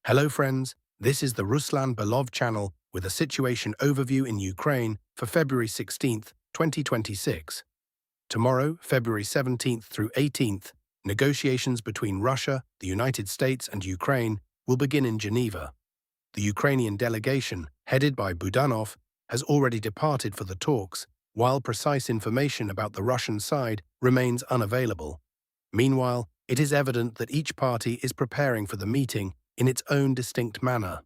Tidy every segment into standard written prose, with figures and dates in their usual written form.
Hello friends, this is the Ruslan Belov channel with a situation overview in Ukraine for February 16th, 2026. Tomorrow, February 17th through 18th, negotiations between Russia, the United States and Ukraine will begin in Geneva. The Ukrainian delegation, headed by Budanov, has already departed for the talks, while precise information about the Russian side remains unavailable. Meanwhile, it is evident that each party is preparing for the meeting in its own distinct manner.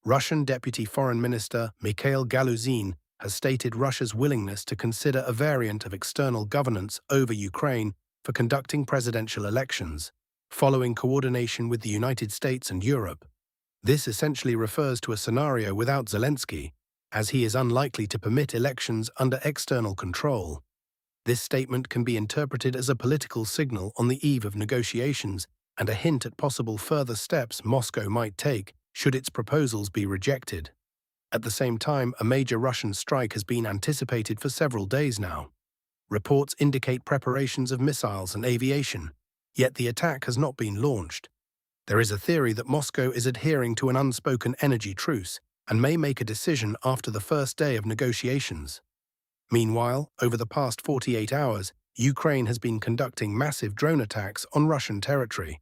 Russian Deputy Foreign Minister Mikhail Galuzin has stated Russia's willingness to consider a variant of external governance over Ukraine for conducting presidential elections, following coordination with the United States and Europe. This essentially refers to a scenario without Zelensky, as he is unlikely to permit elections under external control. This statement can be interpreted as a political signal on the eve of negotiations and a hint at possible further steps Moscow might take should its proposals be rejected. At the same time, a major Russian strike has been anticipated for several days now. Reports indicate preparations of missiles and aviation, yet the attack has not been launched. There is a theory that Moscow is adhering to an unspoken energy truce and may make a decision after the first day of negotiations. Meanwhile, over the past 48 hours, Ukraine has been conducting massive drone attacks on Russian territory.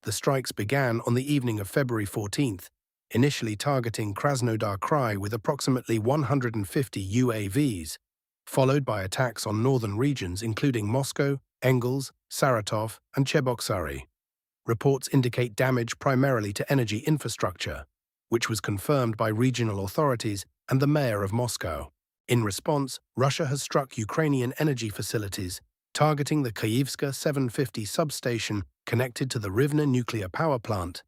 The strikes began on the evening of February 14th, initially targeting Krasnodar Krai with approximately 150 UAVs, followed by attacks on northern regions including Moscow, Engels, Saratov, and Cheboksary. Reports indicate damage primarily to energy infrastructure, which was confirmed by regional authorities and the mayor of Moscow. In response, Russia has struck Ukrainian energy facilities, targeting the Kyivska 750 substation connected to the Rivne nuclear power plant,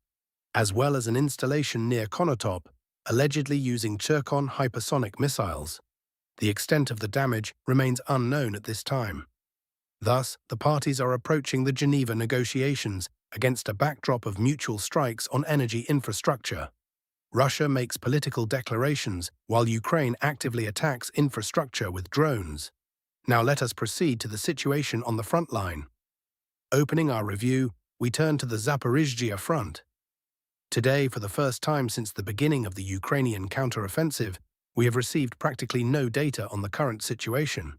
as well as an installation near Konotop, allegedly using Cherkon hypersonic missiles. The extent of the damage remains unknown at this time. Thus, the parties are approaching the Geneva negotiations against a backdrop of mutual strikes on energy infrastructure. Russia makes political declarations while Ukraine actively attacks infrastructure with drones. Now let us proceed to the situation on the front line. Opening our review, we turn to the Zaporizhzhia front. Today, for the first time since the beginning of the Ukrainian counteroffensive, we have received practically no data on the current situation.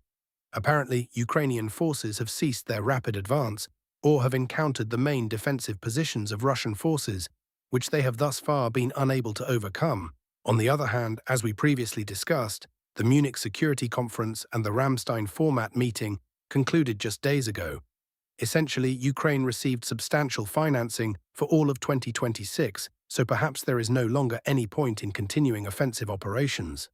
Apparently, Ukrainian forces have ceased their rapid advance or have encountered the main defensive positions of Russian forces, which they have thus far been unable to overcome. On the other hand, as we previously discussed, the Munich Security Conference and the Ramstein format meeting concluded just days ago. Essentially, Ukraine received substantial financing for all of 2026, so perhaps there is no longer any point in continuing offensive operations.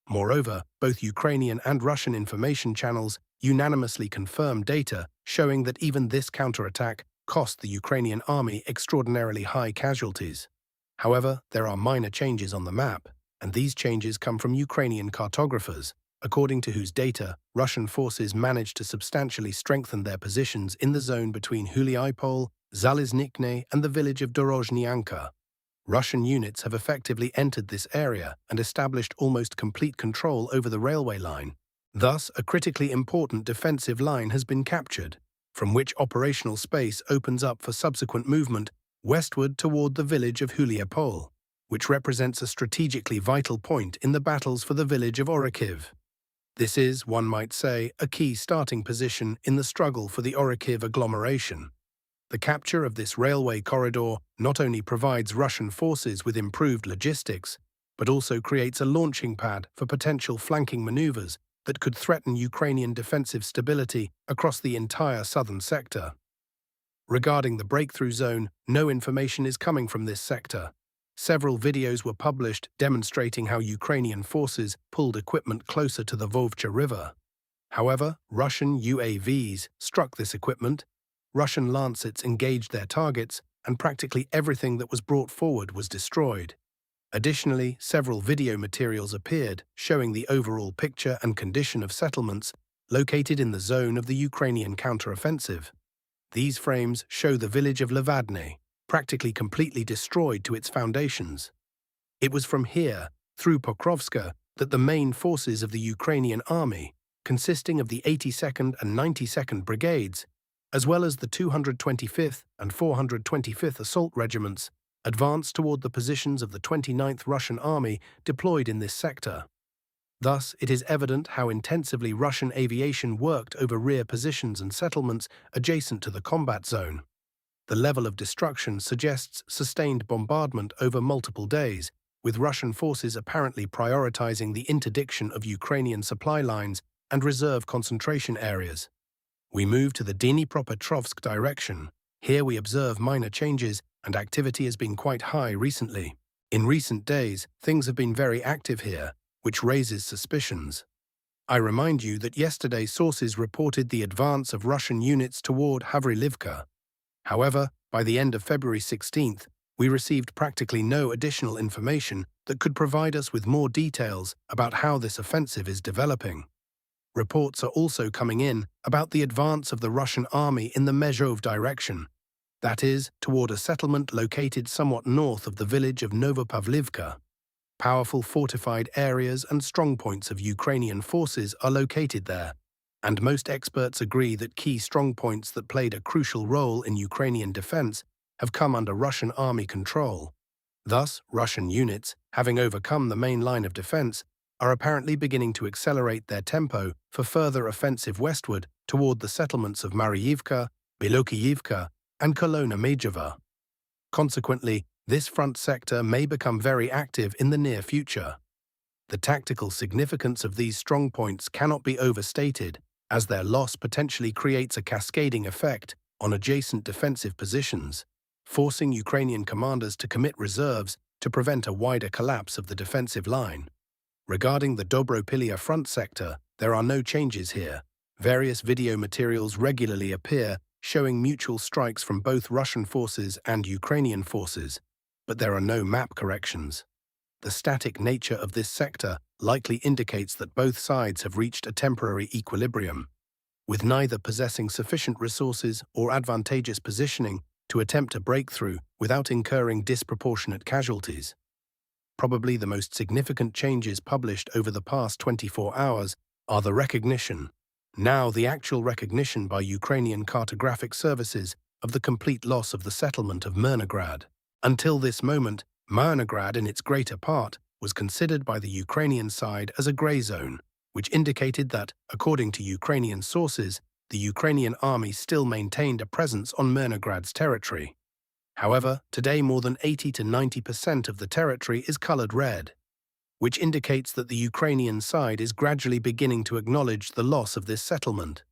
Moreover, both Ukrainian and Russian information channels unanimously confirm data showing that even this counterattack cost the Ukrainian army extraordinarily high casualties. However, there are minor changes on the map, and these changes come from Ukrainian cartographers, according to whose data Russian forces managed to substantially strengthen their positions in the zone between Huliaipol, Zaliznikne, and the village of Dorozhnyanka. Russian units have effectively entered this area and established almost complete control over the railway line. Thus, a critically important defensive line has been captured, from which operational space opens up for subsequent movement westward toward the village of Huliaipol, which represents a strategically vital point in the battles for the village of Orikhiv. This is, one might say, a key starting position in the struggle for the Orikhiv agglomeration. The capture of this railway corridor not only provides Russian forces with improved logistics, but also creates a launching pad for potential flanking maneuvers that could threaten Ukrainian defensive stability across the entire southern sector. Regarding the breakthrough zone, no information is coming from this sector. Several videos were published demonstrating how Ukrainian forces pulled equipment closer to the Vovcha River. However, Russian UAVs struck this equipment, Russian Lancets engaged their targets, and practically everything that was brought forward was destroyed. Additionally, several video materials appeared showing the overall picture and condition of settlements located in the zone of the Ukrainian counteroffensive. These frames show the village of Levadne, practically completely destroyed to its foundations. It was from here, through Pokrovska, that the main forces of the Ukrainian army, consisting of the 82nd and 92nd Brigades, as well as the 225th and 425th Assault Regiments, advanced toward the positions of the 29th Russian Army deployed in this sector. Thus, it is evident how intensively Russian aviation worked over rear positions and settlements adjacent to the combat zone. The level of destruction suggests sustained bombardment over multiple days, with Russian forces apparently prioritizing the interdiction of Ukrainian supply lines and reserve concentration areas. We move to the Dnipropetrovsk direction. Here we observe minor changes, and activity has been quite high recently. In recent days, things have been very active here, which raises suspicions. I remind you that yesterday sources reported the advance of Russian units toward Zaporizhzhia. However, by the end of February 16th, we received practically no additional information that could provide us with more details about how this offensive is developing. Reports are also coming in about the advance of the Russian army in the Mezhov direction, that is, toward a settlement located somewhat north of the village of Novopavlivka. Powerful fortified areas and strongpoints of Ukrainian forces are located there, and most experts agree that key strongpoints that played a crucial role in Ukrainian defense have come under Russian army control. Thus, Russian units, having overcome the main line of defense, are apparently beginning to accelerate their tempo for further offensive westward toward the settlements of Mariivka, Bilokiyivka, and Kolona Majeva. Consequently, this front sector may become very active in the near future. The tactical significance of these strongpoints cannot be overstated, as their loss potentially creates a cascading effect on adjacent defensive positions, forcing Ukrainian commanders to commit reserves to prevent a wider collapse of the defensive line. Regarding the Dobropilya front sector, there are no changes here. Various video materials regularly appear showing mutual strikes from both Russian forces and Ukrainian forces, but there are no map corrections. The static nature of this sector likely indicates that both sides have reached a temporary equilibrium, with neither possessing sufficient resources or advantageous positioning to attempt a breakthrough without incurring disproportionate casualties. Probably the most significant changes published over the past 24 hours are the actual recognition by Ukrainian cartographic services of the complete loss of the settlement of Mynograd. Until this moment, Mynograd in its greater part was considered by the Ukrainian side as a grey zone, which indicated that, according to Ukrainian sources, the Ukrainian army still maintained a presence on Mynograd's territory. However, today more than 80 to 90% of the territory is colored red, which indicates that the Ukrainian side is gradually beginning to acknowledge the loss of this settlement.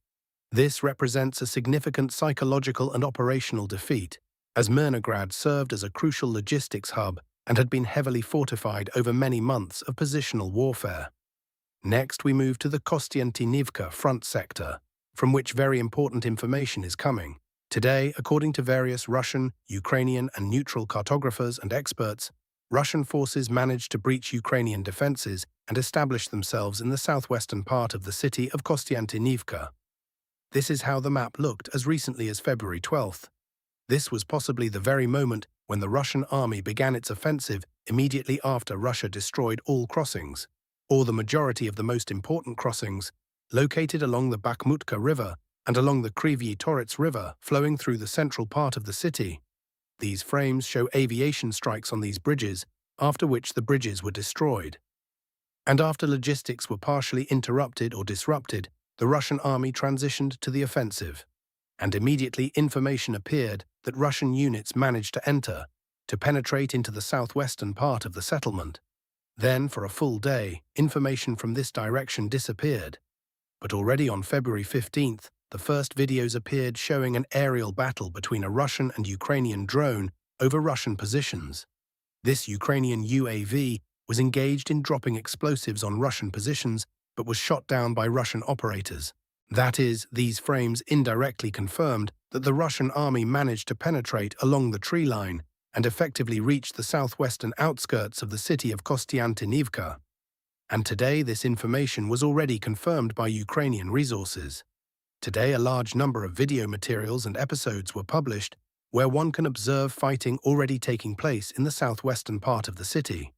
This represents a significant psychological and operational defeat, as Mynograd served as a crucial logistics hub and had been heavily fortified over many months of positional warfare. Next, we move to the Kostyantynivka front sector, from which very important information is coming. Today, according to various Russian, Ukrainian, and neutral cartographers and experts, Russian forces managed to breach Ukrainian defenses and establish themselves in the southwestern part of the city of Kostyantynivka. This is how the map looked as recently as February 12th. This was possibly the very moment when the Russian army began its offensive immediately after Russia destroyed all crossings, or the majority of the most important crossings, located along the Bakhmutka River and along the Kryvyi Torets River flowing through the central part of the city. These frames show aviation strikes on these bridges, after which the bridges were destroyed. And after logistics were partially interrupted or disrupted, the Russian army transitioned to the offensive. And immediately information appeared that Russian units managed to penetrate into the southwestern part of the settlement. Then, for a full day, information from this direction disappeared. But already on February 15th, the first videos appeared showing an aerial battle between a Russian and Ukrainian drone over Russian positions. This Ukrainian UAV was engaged in dropping explosives on Russian positions but was shot down by Russian operators. That is, these frames indirectly confirmed that the Russian army managed to penetrate along the tree line and effectively reach the southwestern outskirts of the city of Kostyantynivka. And today this information was already confirmed by Ukrainian resources. Today a large number of video materials and episodes were published where one can observe fighting already taking place in the southwestern part of the city.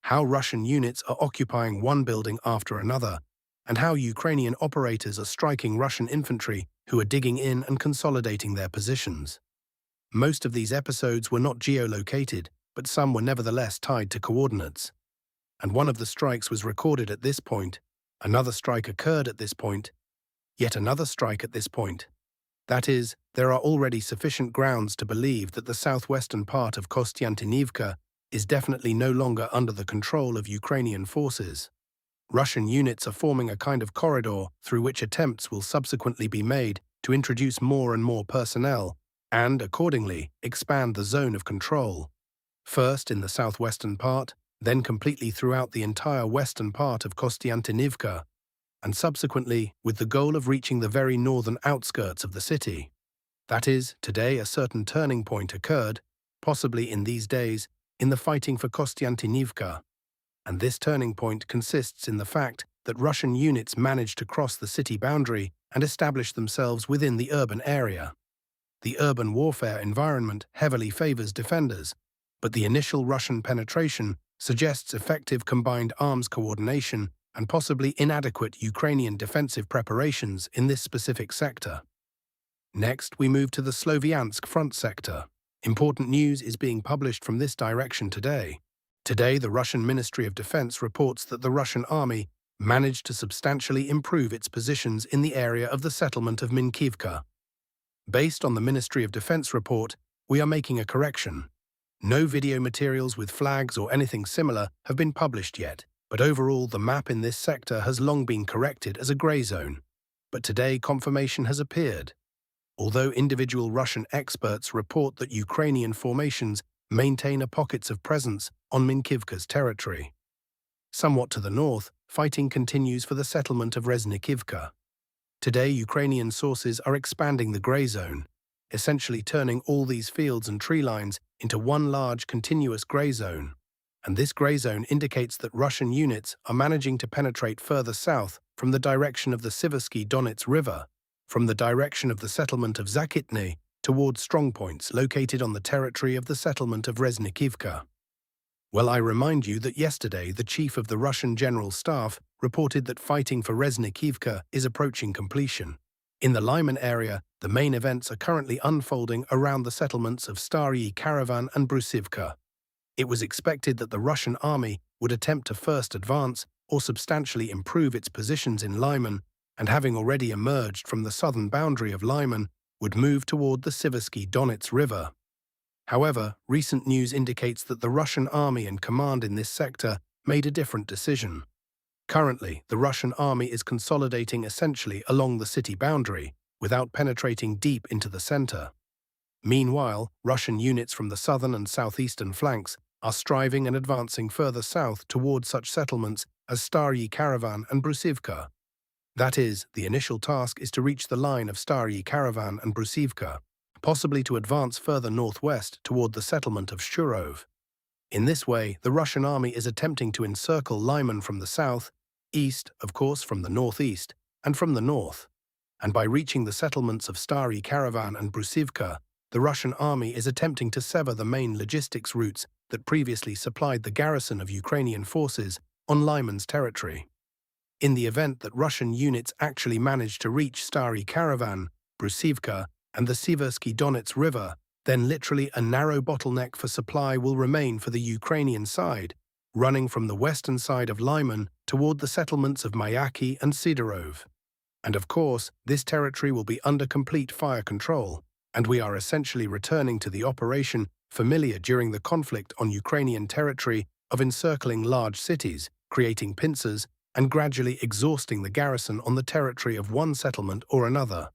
How Russian units are occupying one building after another, and how Ukrainian operators are striking Russian infantry who are digging in and consolidating their positions. Most of these episodes were not geolocated, but some were nevertheless tied to coordinates. And one of the strikes was recorded at this point, another strike occurred at this point, yet another strike at this point. That is, there are already sufficient grounds to believe that the southwestern part of Kostyantynivka is definitely no longer under the control of Ukrainian forces. Russian units are forming a kind of corridor through which attempts will subsequently be made to introduce more and more personnel and, accordingly, expand the zone of control. First in the southwestern part, then completely throughout the entire western part of Kostyantynivka, and subsequently with the goal of reaching the very northern outskirts of the city. That is, today a certain turning point occurred, possibly in these days, in the fighting for Kostyantynivka. And this turning point consists in the fact that Russian units managed to cross the city boundary and establish themselves within the urban area. The urban warfare environment heavily favors defenders, but the initial Russian penetration suggests effective combined arms coordination and possibly inadequate Ukrainian defensive preparations in this specific sector. Next, we move to the Sloviansk front sector. Important news is being published from this direction today. Today, the Russian Ministry of Defense reports that the Russian army managed to substantially improve its positions in the area of the settlement of Mynograd. Based on the Ministry of Defense report, we are making a correction. No video materials with flags or anything similar have been published yet, but overall the map in this sector has long been corrected as a grey zone. But today confirmation has appeared. Although individual Russian experts report that Ukrainian formations maintain pockets of presence on Mynograd territory. Somewhat to the north, fighting continues for the settlement of Reznikivka. Today, Ukrainian sources are expanding the grey zone, essentially turning all these fields and tree lines into one large continuous grey zone. And this grey zone indicates that Russian units are managing to penetrate further south from the direction of the Siversky Donetsk River, from the direction of the settlement of Zakitny towards strongpoints located on the territory of the settlement of Reznikivka. Well, I remind you that yesterday the chief of the Russian General Staff reported that fighting for Reznikivka is approaching completion. In the Lyman area, the main events are currently unfolding around the settlements of Staryi Karavan and Brusivka. It was expected that the Russian army would attempt to first advance or substantially improve its positions in Lyman, and having already emerged from the southern boundary of Lyman, would move toward the Siversky Donetsk River. However, recent news indicates that the Russian army and command in this sector made a different decision. Currently, the Russian army is consolidating essentially along the city boundary, without penetrating deep into the center. Meanwhile, Russian units from the southern and southeastern flanks are striving and advancing further south towards such settlements as Staryi Karavan and Brusivka. That is, the initial task is to reach the line of Staryi Karavan and Brusivka, possibly to advance further northwest toward the settlement of Shurov. In this way, the Russian army is attempting to encircle Lyman from the south, east, of course, from the northeast, and from the north. And by reaching the settlements of Staryi Karavan and Brusivka, the Russian army is attempting to sever the main logistics routes that previously supplied the garrison of Ukrainian forces on Lyman's territory. In the event that Russian units actually manage to reach Staryi Karavan, Brusivka, and the Siversky Donetsk River, then literally a narrow bottleneck for supply will remain for the Ukrainian side, running from the western side of Lyman toward the settlements of Mayaki and Sidorov. And of course, this territory will be under complete fire control, and we are essentially returning to the operation familiar during the conflict on Ukrainian territory of encircling large cities, creating pincers, and gradually exhausting the garrison on the territory of one settlement or another.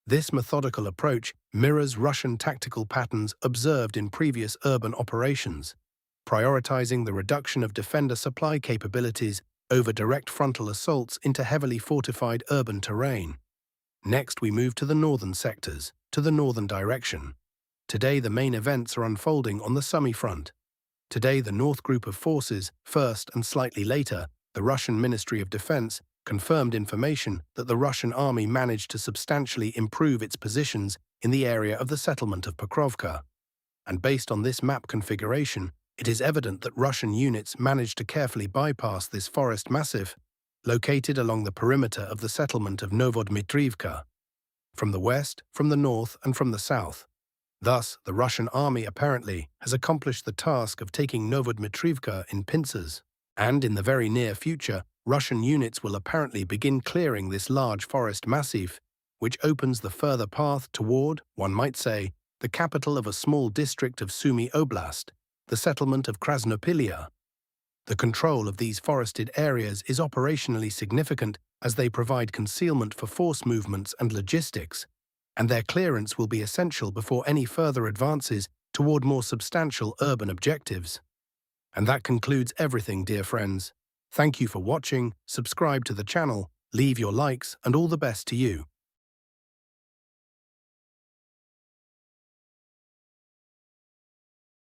This methodical approach mirrors Russian tactical patterns observed in previous urban operations, prioritizing the reduction of defender supply capabilities over direct frontal assaults into heavily fortified urban terrain. Next, we move to the northern sectors, to the northern direction. Today, the main events are unfolding on the Sumy front. Today, the North Group of Forces, first and slightly later, the Russian Ministry of Defense, confirmed information that the Russian army managed to substantially improve its positions in the area of the settlement of Pokrovka. And based on this map configuration, it is evident that Russian units managed to carefully bypass this forest massif, located along the perimeter of the settlement of Novodmitrivka, from the west, from the north, and from the south. Thus, the Russian army apparently has accomplished the task of taking Novodmitrivka in pincers. And in the very near future, Russian units will apparently begin clearing this large forest massif, which opens the further path toward, one might say, the capital of a small district of Sumy Oblast, the settlement of Krasnopilia. The control of these forested areas is operationally significant as they provide concealment for force movements and logistics, and their clearance will be essential before any further advances toward more substantial urban objectives. And that concludes everything, dear friends. Thank you for watching, subscribe to the channel, leave your likes, and all the best to you.